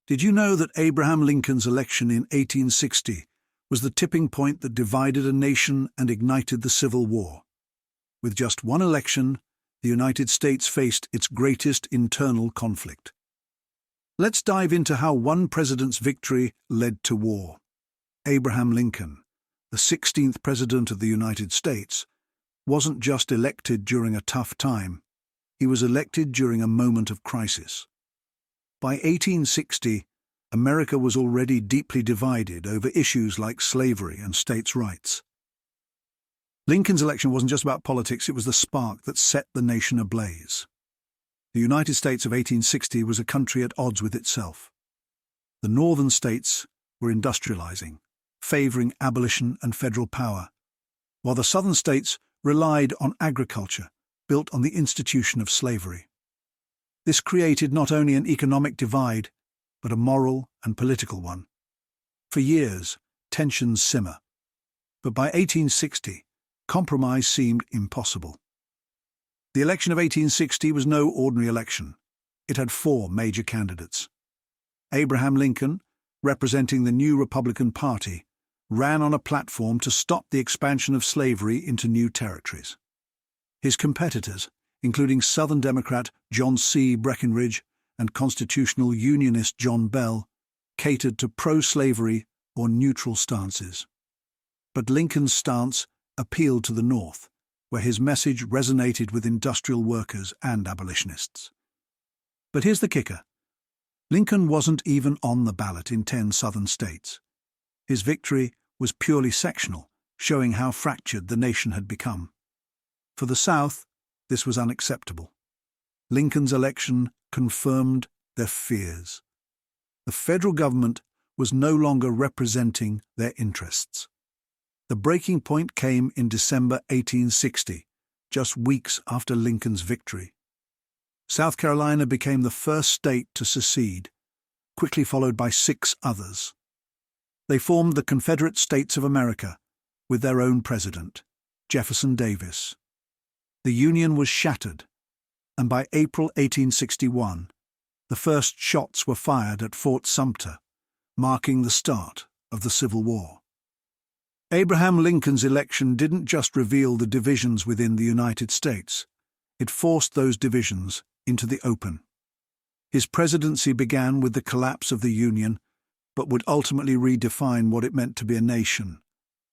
Did you know that Abraham Lincoln's election in 1860 was the tipping point that divided a nation and ignited the Civil War? With just one election, the United States faced its greatest internal conflict. Let's dive into how one president's victory led to war. Abraham Lincoln, the 16th President of the United States, wasn't just elected during a tough time, he was elected during a moment of crisis. By 1860, America was already deeply divided over issues like slavery and states' rights. Lincoln's election wasn't just about politics, it was the spark that set the nation ablaze. The United States of 1860 was a country at odds with itself. The northern states were industrializing, favoring abolition and federal power, while the southern states relied on agriculture, built on the institution of slavery. This created not only an economic divide, but a moral and political one. For years, tensions simmer. But by 1860, compromise seemed impossible. The election of 1860 was no ordinary election. It had four major candidates. Abraham Lincoln, representing the new Republican Party, ran on a platform to stop the expansion of slavery into new territories. His competitors, including Southern Democrat John C. Breckinridge and constitutional unionist John Bell, catered to pro-slavery or neutral stances. But Lincoln's stance appealed to the North, where his message resonated with industrial workers and abolitionists. But here's the kicker. Lincoln wasn't even on the ballot in 10 Southern states. His victory was purely sectional, showing how fractured the nation had become. For the South, this was unacceptable. Lincoln's election confirmed their fears. The federal government was no longer representing their interests. The breaking point came in December 1860, just weeks after Lincoln's victory. South Carolina became the first state to secede, quickly followed by 6 others. They formed the Confederate States of America, with their own president, Jefferson Davis. The Union was shattered, and by April 1861, the first shots were fired at Fort Sumter, marking the start of the Civil War. Abraham Lincoln's election didn't just reveal the divisions within the United States, it forced those divisions into the open. His presidency began with the collapse of the Union, but would ultimately redefine what it meant to be a nation,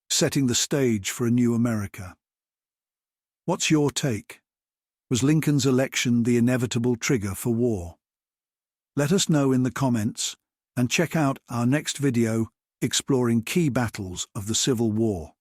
setting the stage for a new America. What's your take? Was Lincoln's election the inevitable trigger for war? Let us know in the comments, and check out our next video exploring key battles of the Civil War.